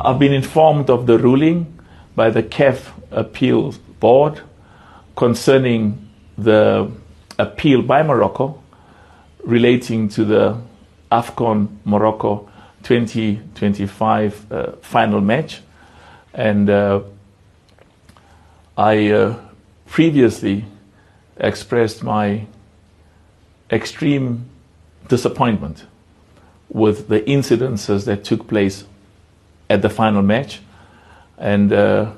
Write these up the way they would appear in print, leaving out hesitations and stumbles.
I've been informed of the ruling by the CAF Appeal Board concerning the appeal by Morocco relating to the AFCON Morocco 2025 final match. And I previously expressed my extreme disappointment with the incidences that took place at the final match. And the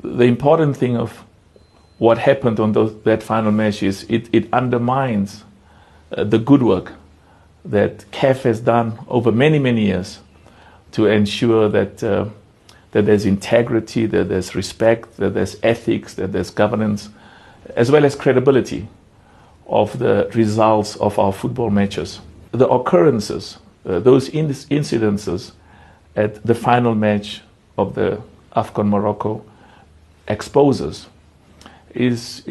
important thing of what happened on that final match is it undermines the good work that CAF has done over many, many years to ensure that that there's integrity, that there's respect, that there's ethics, that there's governance, as well as credibility of the results of our football matches. The occurrences, those incidences at the final match of the AFCON Morocco exposes is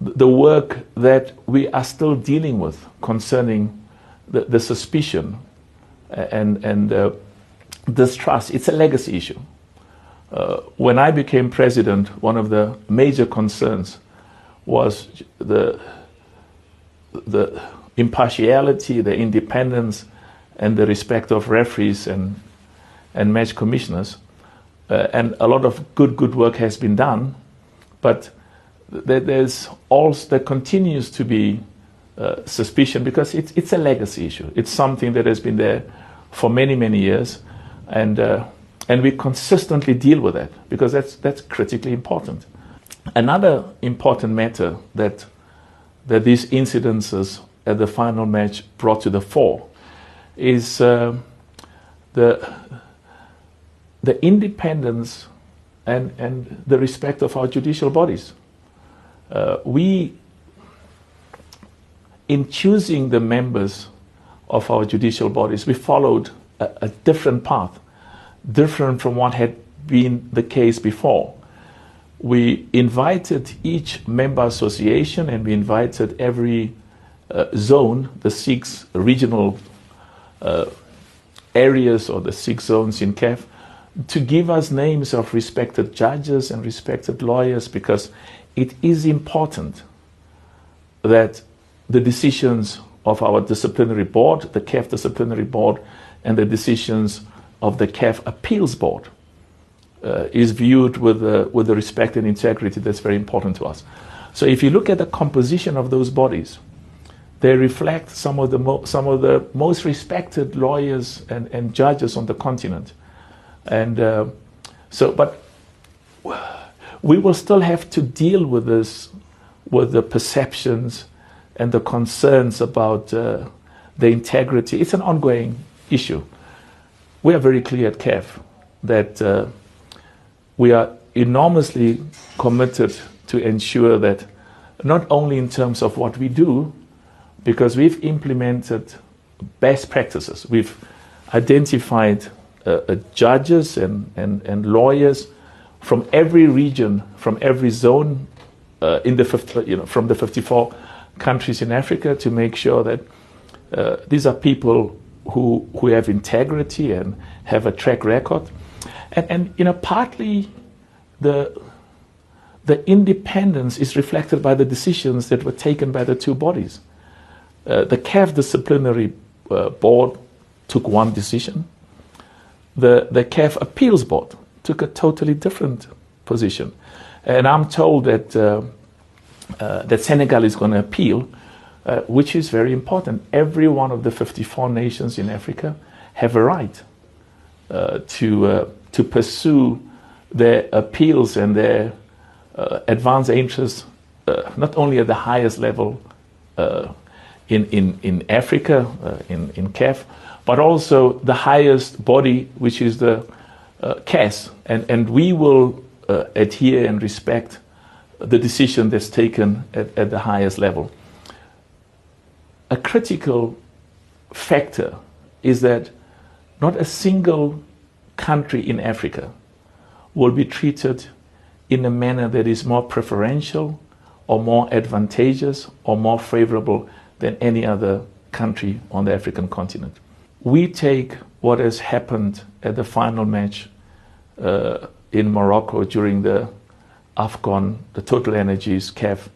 the work that we are still dealing with concerning the suspicion and distrust. It's a legacy issue. When I became president, one of the major concerns was the impartiality, the independence, and the respect of referees and match commissioners. And a lot of good work has been done, but there continues to be suspicion because it's a legacy issue. It's something that has been there for many, many years, and we consistently deal with that because that's critically important. Another important matter that these incidences at the final match brought to the fore is the independence and the respect of our judicial bodies. In choosing the members of our judicial bodies, we followed a different path, different from what had been the case before. We invited each member association and we invited every zone, the 6 regional areas or the 6 zones in CAF, to give us names of respected judges and respected lawyers, because it is important that the decisions of our disciplinary board, the CAF disciplinary board, and the decisions of the CAF Appeals Board is viewed with the respect and integrity that's very important to us. So if you look at the composition of those bodies, they reflect some of the most respected lawyers and judges on the continent. And but we will still have to deal with this, with the perceptions and the concerns about the integrity. It's an ongoing issue. We are very clear at CAF that we are enormously committed to ensure that not only in terms of what we do, because we've implemented best practices. We've identified judges and lawyers from every region, from every zone, from the 54 countries in Africa, to make sure that these are people who have integrity and have a track record, and partly the independence is reflected by the decisions that were taken by the 2 bodies. The CAF disciplinary board took one decision. The CAF Appeals Board took a totally different position. And I'm told that that Senegal is going to appeal, which is very important. Every one of the 54 nations in Africa have a right to pursue their appeals and their advance interests, not only at the highest level in Africa, in CAF, but also the highest body, which is the CAS. And we will adhere and respect the decision that's taken at the highest level. A critical factor is that not a single country in Africa will be treated in a manner that is more preferential or more advantageous or more favorable than any other country on the African continent. We take what has happened at the final match in Morocco during the AFCON, the Total Energies CAF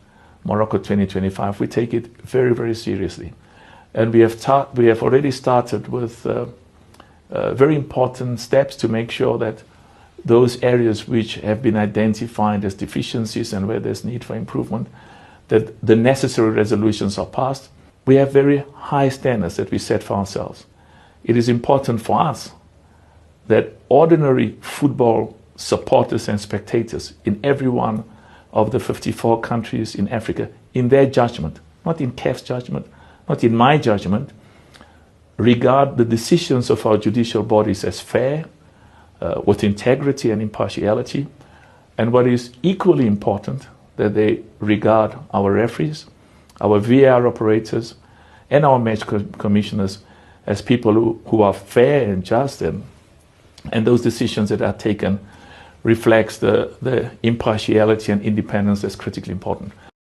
Morocco 2025. We take it very, very seriously. And we have already started with very important steps to make sure that those areas which have been identified as deficiencies and where there's need for improvement, that the necessary resolutions are passed. We have very high standards that we set for ourselves. It is important for us that ordinary football supporters and spectators in every one of the 54 countries in Africa, in their judgment, not in CAF's judgment, not in my judgment, regard the decisions of our judicial bodies as fair, with integrity and impartiality, and what is equally important, that they regard our referees, our VAR operators, and our match commissioners as people who are fair and just, and those decisions that are taken reflects the impartiality and independence that's critically important.